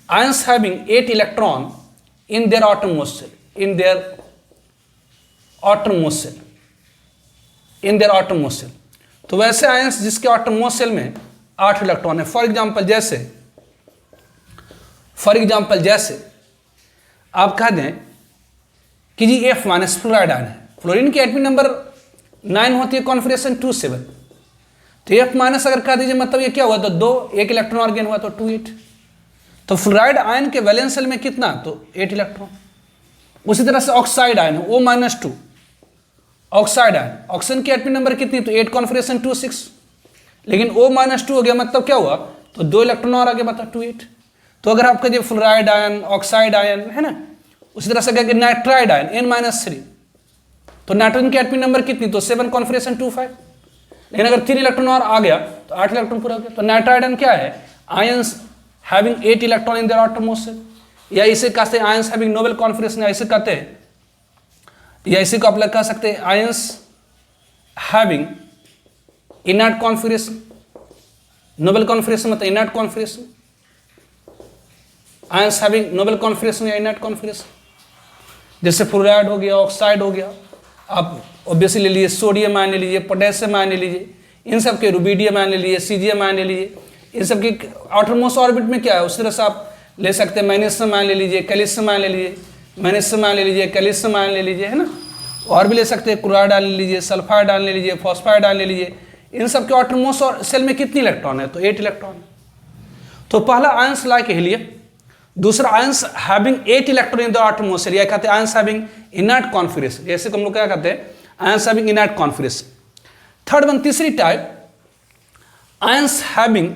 ions having 8 electron in their outermost shell, in their outermost shell, in their outermost shell. तो वैसे ions जिसके Atmos shell में 8 electron है। For example जैसे आप कह दें कि जी F- फ्लोराइड आयन है, फ्लोरीन की एटमी नंबर 9 होती है, कॉन्फिगरेशन 2, 7, तो F- अगर कह दीजिए मतलब ये क्या हुआ? तो 2, एक इलेक्ट्रॉन और गेन हुआ तो 2, 8। तो फ्लोराइड आयन के वैलेंस शेल में कितना? तो 8 इलेक्ट्रॉन। उसी तरह से oxide ion O-2, oxide ion, oxygen की एटमी नंबर कितनी? तो 8, कॉन्फिगरेशन 2, 6, लेकिन O-2 हो गया, मतलब क्या हुआ? तो 2 इलेक्ट्रॉन और आगे, मतलब 2, 8। तो अगर आपका जो फ्लोराइड आयन, ऑक्साइड आयन है ना, उसी तरह से क्या नाइट्राइड आयन N-3, तो नाइट्रोजन की एटमी नंबर कितनी? तो 7, कॉन्फिगरेशन 2, 5, लेकिन अगर 3 इलेक्ट्रॉन और आ गया तो 8 इलेक्ट्रॉन पूरा हो गया। तो नाइट्राइड आयन क्या है? Ions having 8 electron in their outermost shell, या इसे कहते हैं आयंस हैविंग नोबल कॉन्फिगरेशन, या इसे कहते हैं, या इसी को आप लोग कह सकते हैं ions having inert configuration, noble configuration मतलब inert configuration, ions having noble configuration या इनर्ट कॉन्फिगरेशन, जैसे फ्लोराइड हो गया, ऑक्साइड हो गया, आप ऑब्वियसली ले लीजिए सोडियम आयन ले लीजिए, पोटेशियम आयन ले लीजिए, इन सब के रुबिडियम आयन ले लीजिए, सीजियम आयन ले लीजिए, इन सब की आउटरमोस्ट ऑर्बिट में क्या है उस तरह से आप ले सकते हैं। मैग्नीशियम आयन ले लीजिए, कैल्शियम आयन ले लीजिए, मैग्नीशियम आयन ले लीजिए, कैल्शियम आयन ले लीजिए, है ना, और भी ले सकते हैं, क्लोराइड आयन ले लीजिए, सल्फाइड आयन ले लीजिए, फॉस्फाइड आयन ले लीजिए। इन सब के आउटरमोस्ट और सेल में कितनी इलेक्ट्रॉन है, तो 8 इलेक्ट्रॉन। तो पहला आयंस लाइक हीलियम, दूसरा ions having 8 electron in the outermost shell, या कहते हैं आयंस हैविंग इनर्ट कॉन्फिगरेशन, जैसे हम लोग क्या कहते हैं ions having inert configuration. Third one, तीसरी type, ions having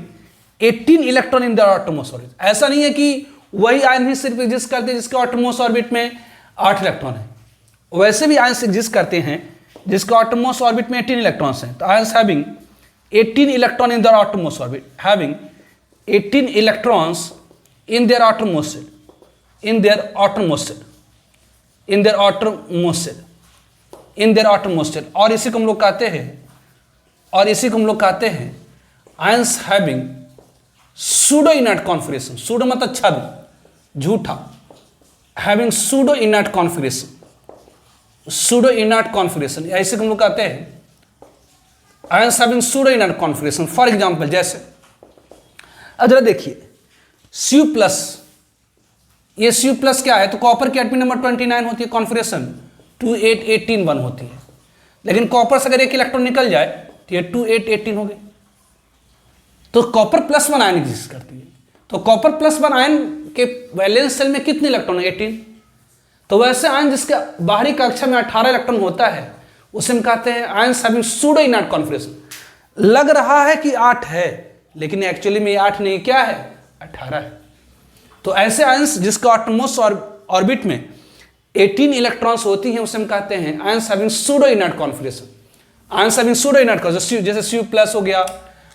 18 electron in the outermost orbit. ऐसा नहीं है कि वही आयन ही सिर्फ एग्जिस्ट करते हैं जिसके आउटरमोस्ट ऑर्बिट में 8 इलेक्ट्रॉन है, वैसे भी आयंस एग्जिस्ट करते हैं जिसके आउटरमोस्ट ऑर्बिट में 18 इलेक्ट्रॉन्स हैं। तो ions having 18 electron in the outermost orbit, having 18 electrons in their outermost shell, in their outermost shell, in their outermost shell, in their outermost shell। और इसी को हम लोग कहते हैं, और इसी को हम लोग कहते हैं ions having pseudo inert configuration. Pseudo मतलब छद्म, झूठा, having pseudo inert configuration, pseudo inert configuration, या इसी को हम लोग कहते हैं ions having pseudo inert configuration. For example, जैसे अगर देखिए Cu प्लस, ये Cu प्लस क्या है, तो कॉपर की एटमी नंबर 29 होती है, कॉन्फिगरेशन 28181 होती है, लेकिन कॉपर से अगर एक इलेक्ट्रॉन निकल जाए तो ये 2818 हो गई। तो copper plus one ion exist करती है। तो कॉपर प्लस वन आयन के वैलेंस सेल में कितने इलेक्ट्रॉन है, 18। तो वैसे आयन जिसके बाहरी कक्षा में 18 इलेक्ट्रॉन होता है उसे हम कहते हैं ions having pseudo inert configuration. लग रहा है कि 8 है, लेकिन एक्चुअली में 8 नहीं, क्या है, 18 है। तो ऐसे आयंस जिसका आउटरमोस्ट ऑर्बिट में 18 इलेक्ट्रॉन्स होती हैं उसे हम कहते हैं ions having pseudo inert configuration. Ions having pseudo inert configuration, जैसे Cu प्लस हो गया,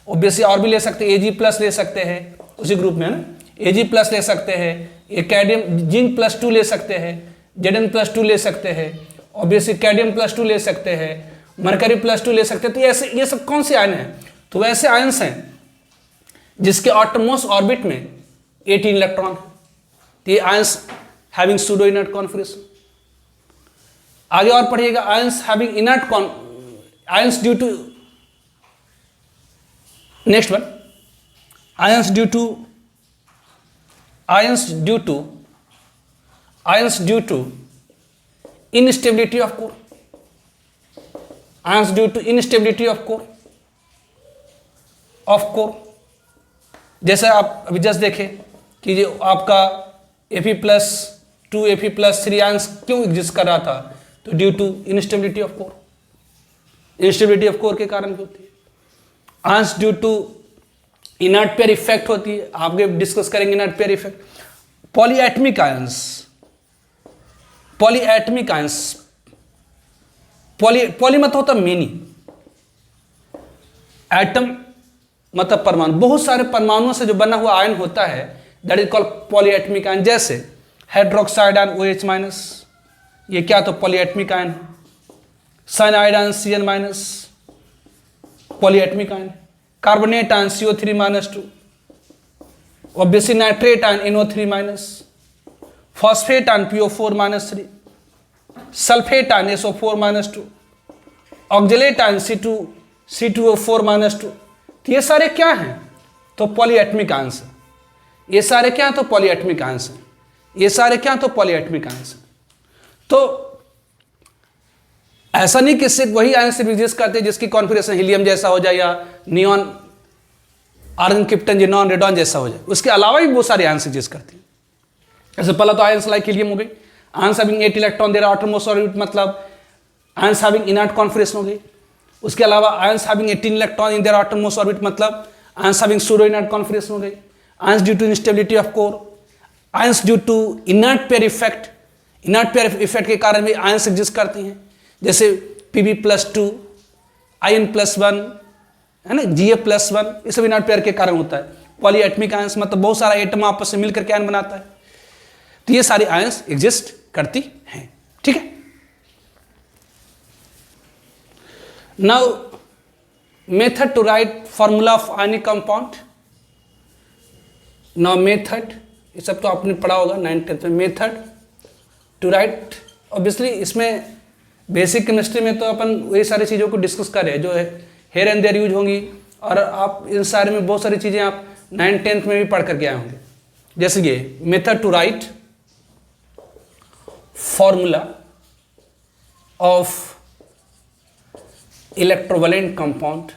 ऑब्वियसली और भी ले सकते हैं, Ag प्लस ले सकते हैं उसी ग्रुप में, है ना, Ag प्लस ले सकते हैं, ये कैडियम जिंक प्लस 2 ले सकते हैं, Zn प्लस 2 ले सकते हैं, ऑब्वियसली कैडियम प्लस 2 ले सकते हैं, मरकरी प्लस 2 ले सकते हैं। तो ऐसे ये सब कौन से आयन हैं, तो वैसे आयंस हैं जिसके आउटरमोस्ट ऑर्बिट में 18 इलेक्ट्रॉन है। तो ये ions having pseudo inert configuration. आगे और पढ़िएगा, ions having inert ions due to, next one, ions due to instability of core, ions due to instability of core. जैसे आप अभी जस्ट देखें कि जो आपका Fe+2 Fe+3 आयंस क्यों एग्जिस्ट कर रहा था, तो due to instability of core, instability of core के कारण भी होती है। Ions due to inert pair effect होती है, आगे डिस्कस करेंगे inert pair effect. Polyatomic ions, polyatomic ions, poly मतलब होता मेनी, एटम मतलब परमाणु, बहुत सारे परमाणुओं से जो बना हुआ आयन होता है, that is called polyatomic ion. जैसे हाइड्रोक्साइड आयन OH-, ये क्या, तो पॉलीएटमिक आयन है। Cyanide ion Cn-, polyatomic ion. Carbonate ion CO3-2, obviously nitrate ion NO3-, phosphate ion PO4-3, sulphate ion SO4-2, oxalate ion C2O4-2। तो ये सारे क्या हैं, तो पॉलीएटमिक आयंस हैं। ये सारे क्या हैं, तो पॉलीएटमिक आयंस हैं। ये सारे क्या हैं, तो पॉलीएटमिक आयंस हैं। तो ऐसा नहीं कि सिर्फ वही आयंस एग्जिस्ट करते हैं जिसकी कॉन्फिगरेशन हीलियम जैसा हो जाए या neon argon krypton xenon radon जैसा हो जाए, उसके अलावा भी बहुत सारे आयंस एग्जिस्ट करते हैं। जैसे पहला तो आयंस लाइक हीलियम हो गई, ions having 8 electron their outermost orbit, मतलब आयंस हैविंग इनर्ट कॉन्फिगरेशन हो गई। उसके अलावा ions having 18 electron in their outermost orbit, मतलब ions having pseudo inert configuration हो गई। Ions due to instability of core, ions due to inert pair effect, inert pair effect के कारण भी आयंस एग्जिस्ट करती हैं, जैसे Pb+2 In+1, है ना, Ga+1, ये सब इनर्ट पेयर के कारण होता है। पॉलीएटमिक आयंस मतलब बहुत सारा एटम आपस में मिलकर के आयन बनाता है। तो ये सारी आयंस एग्जिस्ट करती हैं, ठीक है। Now method to write formula of ionic compound. Now method, ये सब तो आपने पढ़ा होगा 9th में। मेथड टू राइट, ऑब्वियसली इसमें बेसिक केमिस्ट्री में तो अपन वही सारी चीज़ों को डिस्कस कर रहे हैं जो है हेयर एंड देयर यूज होंगी, और आप इन सारे में बहुत सारी चीज़ें आप 9th 10th में भी पढ़ करके आए होंगे। जैसे ये method to write formula of electrovalent compound,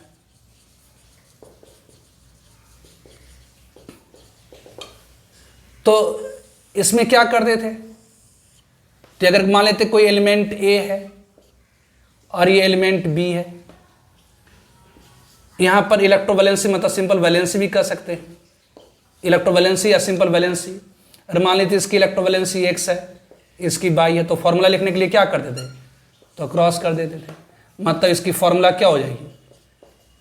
तो इसमें क्या करते थे, तो अगर मान लेते कोई एलिमेंट ए है और ये एलिमेंट बी है, यहां पर इलेक्ट्रोवैलेंसी मतलब सिंपल वैलेंसी भी कर सकते हैं, इलेक्ट्रोवैलेंसी या सिंपल वैलेंसी। अगर मान लेते इसकी इलेक्ट्रोवैलेंसी x है, इसकी y है, तो फॉर्मूला लिखने के लिए क्या करते थे, तो क्रॉस कर देते थे। मतलब इसकी फॉर्मूला क्या हो जाएगी,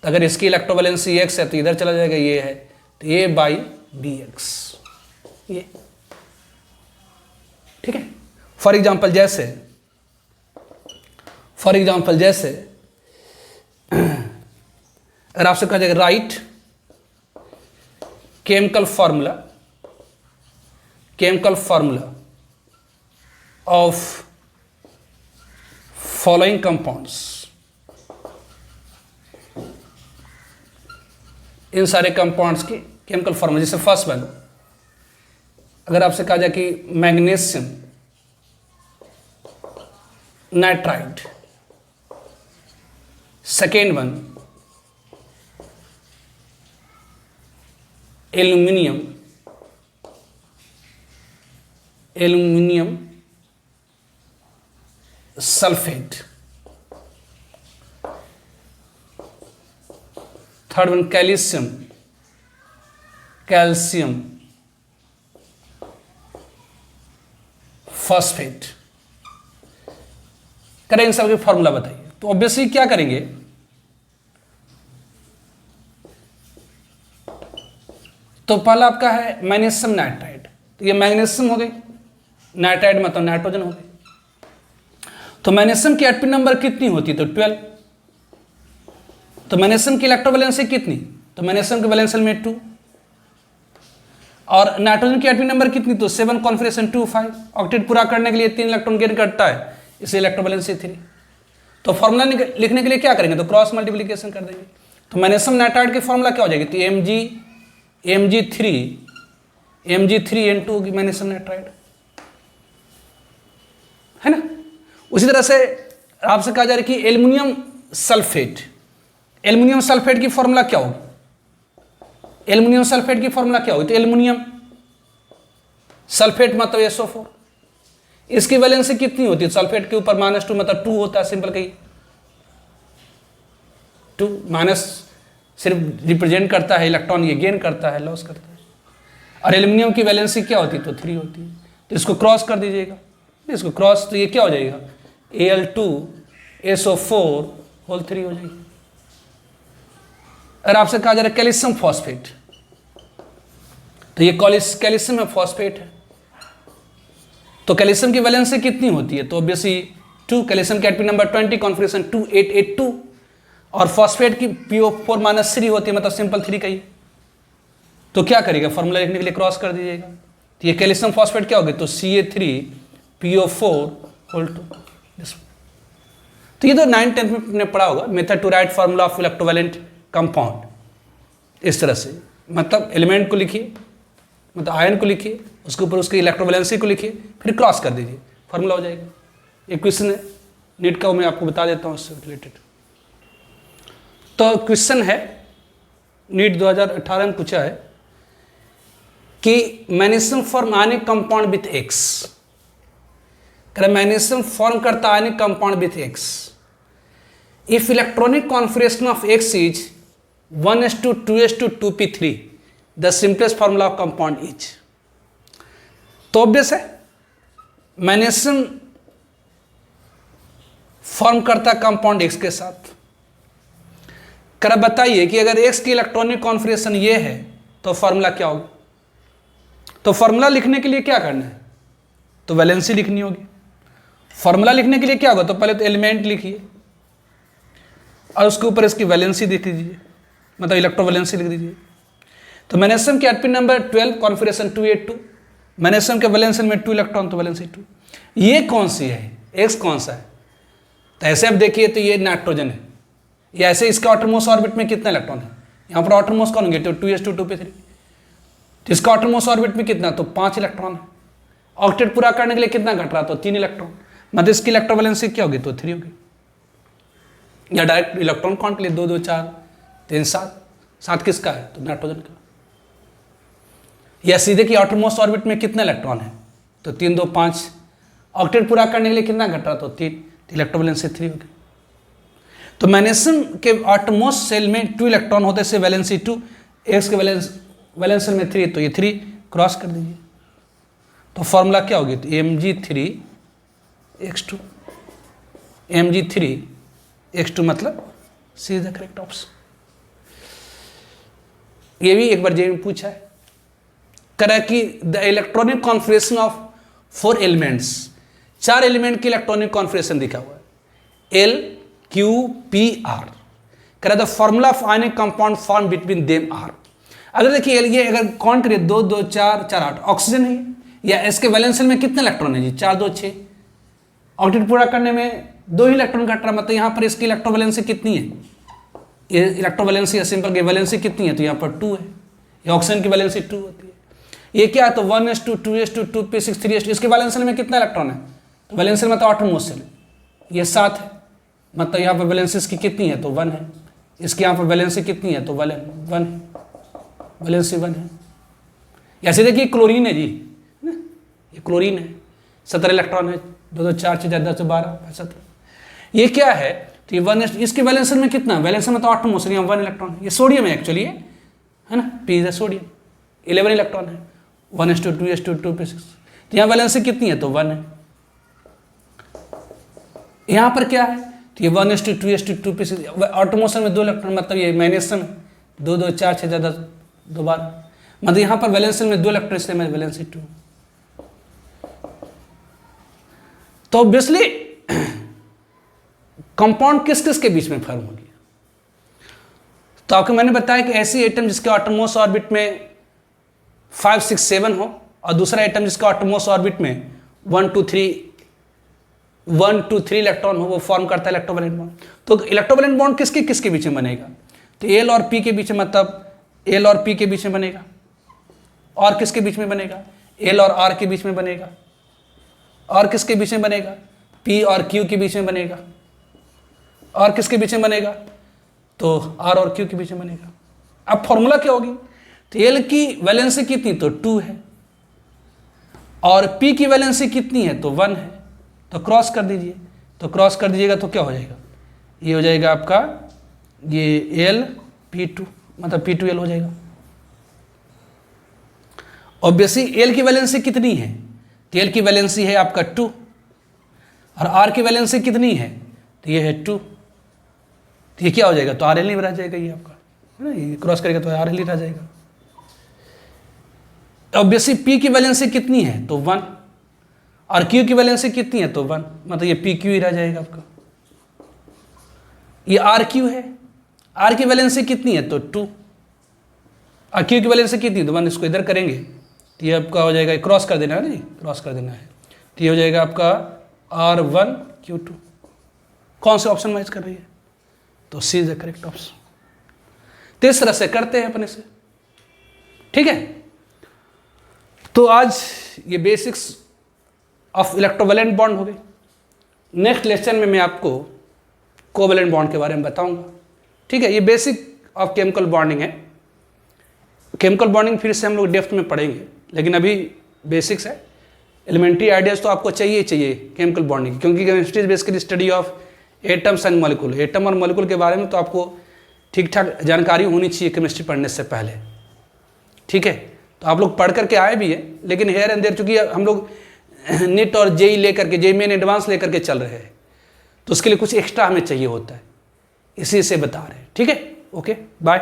तो अगर इसकी इलेक्ट्रोवैलेंसी x है तो इधर चला जाएगा, ये है तो a बाई dx, ये ठीक है। फॉर एग्जाम्पल जैसे अगर आपसे कहा जाएगा write chemical formula of following compounds, इन सारे कंपाउंड्स की केमिकल फॉर्मूला। जैसे फर्स्ट वन, अगर आपसे कहा जाए कि magnesium nitride, second one aluminium sulphate, third one calcium phosphate. करें इन सब के फॉर्मूला बताइए। तो ऑब्वियसली क्या करेंगे, तो पहला आपका है मैग्नीशियम नाइट्राइड, तो ये मैग्नीशियम हो गई, नाइट्राइड मतलब नाइट्रोजन हो गई। तो मैग्नीशियम की एटॉमिक नंबर कितनी होती है, तो 12। तो मैग्नीशियम की इलेक्ट्रोवैलेंसी कितनी, तो मैग्नीशियम की वैलेंस में 2, और नाइट्रोजन की एटॉमिक नंबर कितनी, तो 7 कॉन्फिगरेशन 2 5। ऑक्टेट पूरा करने के लिए 3 इलेक्ट्रॉन गेन करता है, इसलिए इलेक्ट्रोवैलेंसी 3। तो फॉर्मूला लिखने के लिए क्या करेंगे, तो क्रॉस मल्टीप्लिकेशन कर देंगे। तो मैग्नीशियम नाइट्राइड की फॉर्मूला क्या हो जाएगी, तो Mg3 N2 की मैग्नीशियम नाइट्राइड, है ना। उसी तरह से आपसे कहा जा रहा है कि एल्युमिनियम सल्फेट की फॉर्मूला क्या होगी, एल्युमिनियम सल्फेट की फॉर्मूला क्या होगी, तो एल्युमिनियम सल्फेट मतलब SO4। इसकी वैलेंसी कितनी होती है, सल्फेट के ऊपर -2 मतलब 2 होता है, सिंपल कही 2 माइनस सिर्फ रिप्रेजेंट करता है इलेक्ट्रॉन, ये गेन करता है, लॉस करता है। और एल्युमिनियम की वैलेंसी क्या होती है, तो 3 होती है। तो इसको क्रॉस कर दीजिएगा, इसको क्रॉस, तो ये क्या हो जाएगा, Al2SO4 होल 3 हो जाएगी। अगर आपसे कहा जा रहा है कैल्शियम फॉस्फेट, तो ये कैल्शियम है, फॉस्फेट है। तो कैल्शियम की वैलेंसी कितनी होती है, तो ऑब्वियसली 2, कैल्शियम की एटॉमिक नंबर 20 कॉन्फिगरेशन 2882, और फॉस्फेट की PO4 -3 होती है, मतलब सिंपल 3 कही। तो क्या करेगा, फॉर्मूला लिखने के लिए क्रॉस कर दीजिएगा। तो ये कैल्शियम फॉस्फेट क्या होगी, तो Ca3PO4 होल 2। तो ये तो 9th 10th में आपने पढ़ा होगा, method to write formula of electrovalent compound. इस तरह से मतलब एलिमेंट को लिखिए, मतलब आयन को लिखिए, उसके ऊपर उसकी इलेक्ट्रोवैलेंसी को लिखिए, फिर क्रॉस कर दीजिए, फॉर्मूला हो जाएगा। एक क्वेश्चन है नीट का, मैं आपको बता देता हूँ उससे रिलेटेड। तो क्वेश्चन है नीट 2018 में पूछा है कि magnesium form ionic compound with X, magnesium form करता ionic compound with X if electronic configuration of X is 1:2:2p3, the simplest formula of compound is. तो ऑब्वियस है मैग्नीशियम फॉर्म करता कंपाउंड X के साथ। कर बताइए कि अगर X की इलेक्ट्रॉनिक कॉन्फिगरेशन ये है तो फॉर्मूला क्या होगा। तो फॉर्मूला लिखने के लिए क्या करना है, तो वैलेंसी लिखनी होगी। फॉर्मूला लिखने के लिए क्या होगा, तो पहले तो एलिमेंट लिखिए, और उसके ऊपर इसकी वैलेंसी देख लीजिए, मतलब इलेक्ट्रोवैलेंसी लिख दीजिए। तो मैग्नीशियम के एटॉमिक नंबर 12, कॉन्फिगरेशन 282, मैग्नीशियम के वैलेंसी में 2 इलेक्ट्रॉन, तो वैलेंसी 2। ये कौन सी है, एक्स कौन सा है? तो ऐसे आप देखिए तो ये नाइट्रोजन है, या ऐसे इसका आउटरमोस्ट ऑर्बिट में कितना इलेक्ट्रॉन है, यहाँ पर आउटरमोस्ट कौन होंगे, तो 2s2 2p3। तो इसका आउटरमोस्ट ऑर्बिट में कितना, तो 5 इलेक्ट्रॉन है। ऑक्टेट पूरा करने के लिए कितना घट रहा, तो 3 इलेक्ट्रॉन, मतलब इसकी इलेक्ट्रोवैलेंसी क्या होगी, तो 3 होगी। या डायरेक्ट इलेक्ट्रॉन काउंट के लिए 2 2 4 3 7, 7 किसका है, तो नाइट्रोजन का। या सीधे की आउटरमोस्ट ऑर्बिट में कितना इलेक्ट्रॉन है, तो 3 2 5। ऑक्टेट पूरा करने के लिए कितना घट रहा, तो 3, इलेक्ट्रोवैलेंसी 3 होगी। तो मैग्नीशियम के आउटरमोस्ट सेल में 2 इलेक्ट्रॉन होते से वैलेंसी 2, एक्स के वैलेंस में 3, तो ये 3 क्रॉस कर दीजिए। तो फॉर्मूला क्या होगी, तो Mg3x2, Mg3x2 मतलब सी इज द करेक्ट ऑप्शन। ये भी एक बार जेईई में पूछा है, करा कि the electronic configuration of 4 elements, 4 element की इलेक्ट्रॉनिक कॉन्फिगरेशन दिखा हुआ है, L Q P R। करा the formula of ionic compound form between them are. अगर देखिए ये अगर काउंट करिए 2 2 4 4 8, ऑक्सीजन है, या इसके वैलेंस में कितने इलेक्ट्रॉन है जी, 4 2 6। ऑक्टेट पूरा करने में 2 ही इलेक्ट्रॉन घट रहा, मतलब यहाँ पर इसकी इलेक्ट्रोवैलेंसी कितनी है, ये इलेक्ट्रोवैलेंसी सिंपल की वैलेंसी कितनी है, तो यहाँ पर 2 है। ये ऑक्सीजन की वैलेंसी 2 होती है। ये क्या है, तो 1s2 2s2 2p6 3s2। इसके वैलेंसी में कितना इलेक्ट्रॉन है, तो वैलेंसी में तो आउटरमोस्ट सेल, ये 7 है, मतलब यहाँ पर वैलेंसी इसकी कितनी है, तो 1 है। इसकी यहाँ पर वैलेंसी कितनी है, तो 1 है, वैलेंसी 1 है। ऐसे देखिए क्लोरीन है जी, ये क्लोरीन है, 17 इलेक्ट्रॉन है, 2 2 4 6 10 12 17। ये क्या है, तो ये 1, इसके वैलेंसी में कितना, वैलेंसी में तो आउटरमोस्ट यहाँ 1 इलेक्ट्रॉन है। ये सोडियम है एक्चुअली, है ना, P इज सोडियम, 11 इलेक्ट्रॉन है, 1s2 2s2 2p6। तो यहाँ वैलेंसी कितनी है, तो 1 है। यहाँ पर क्या है, तो ये 1s2 2s2 2p6, ऑटोमोशन में 2 इलेक्ट्रॉन, मतलब ये मैग्नीशियम 2 2 4 6 10 2 12, मतलब यहाँ पर वैलेंसी में 2 इलेक्ट्रॉन, इसलिए मैं वैलेंसी 2। तो ऑब्वियसली कंपाउंड किस किस के बीच में फॉर्म होगी, तो आपको मैंने बताया कि ऐसी एटम जिसके ऑटोमोस्ट ऑर्बिट में 5 6 7 हो, और दूसरा एटम जिसका ऑटोमोस्ट ऑर्बिट में 1 2 3 इलेक्ट्रॉन हो, वो फॉर्म करता है इलेक्ट्रोवैलेंट बॉन्ड। तो इलेक्ट्रोवैलेंट बॉन्ड किसके किसके बीच में बनेगा, तो L और P के बीच में, मतलब L और P के बीच में बनेगा। और किसके बीच में बनेगा, L और R के बीच में बनेगा। और किसके बीच में बनेगा, P और Q के बीच में बनेगा। और किसके बीच में बनेगा, तो R और Q के बीच में बनेगा। अब फॉर्मूला क्या होगी, तो L की वैलेंसी कितनी, तो 2 है, और P की वैलेंसी कितनी है, तो 1 है। तो क्रॉस कर दीजिए, तो क्रॉस कर दीजिएगा तो क्या हो जाएगा, ये हो जाएगा आपका ये L P2, मतलब P2L हो जाएगा। ऑब्वियसली L की वैलेंसी कितनी है, तो L की वैलेंसी है आपका 2, और R की वैलेंसी कितनी है, तो ये है 2। तो ये क्या हो जाएगा, तो RL नहीं रह जाएगा, ये आपका है ना, ये क्रॉस करेगा तो RL ही रह जाएगा। ऑब्वियसली P की वैलेंसी कितनी है, तो 1, और Q की वैलेंसी कितनी है, तो 1, मतलब ये PQ ही रह जाएगा आपका। ये RQ है, R की वैलेंसी कितनी है, तो 2, और Q की वैलेंसी कितनी, तो 1। इसको इधर करेंगे तो ये आपका हो जाएगा, क्रॉस कर देना है ना, क्रॉस कर देना है, तो ये हो जाएगा आपका R1 Q2। कौन से ऑप्शन मैच कर रही है, तो C is the correct option. तो इस तरह से करते हैं अपने से, ठीक है। तो आज ये बेसिक्स ऑफ इलेक्ट्रोवैलेंट बॉन्ड हो गए। नेक्स्ट लेक्चर में मैं आपको कोवैलेंट बॉन्ड के बारे में बताऊंगा, ठीक है। ये बेसिक ऑफ केमिकल बॉन्डिंग है। केमिकल बॉन्डिंग फिर से हम लोग डेप्थ में पढ़ेंगे, लेकिन अभी बेसिक्स है। एलिमेंट्री आइडियाज़ तो आपको चाहिए केमिकल बॉन्डिंग, क्योंकि chemistry is basically study of atoms and molecule. Atom और मॉलिक्यूल के बारे में तो आपको ठीक ठाक जानकारी होनी चाहिए केमिस्ट्री पढ़ने से पहले, ठीक है। तो आप लोग पढ़ करके आए भी हैं, लेकिन हेयर एंड देयर चूँकि हम लोग नीट और जेई लेकर के, जेई मेन एडवांस लेकर के चल रहे हैं, तो उसके लिए कुछ एक्स्ट्रा हमें चाहिए होता है, इसी से बता रहे हैं, ठीक है। Okay, bye.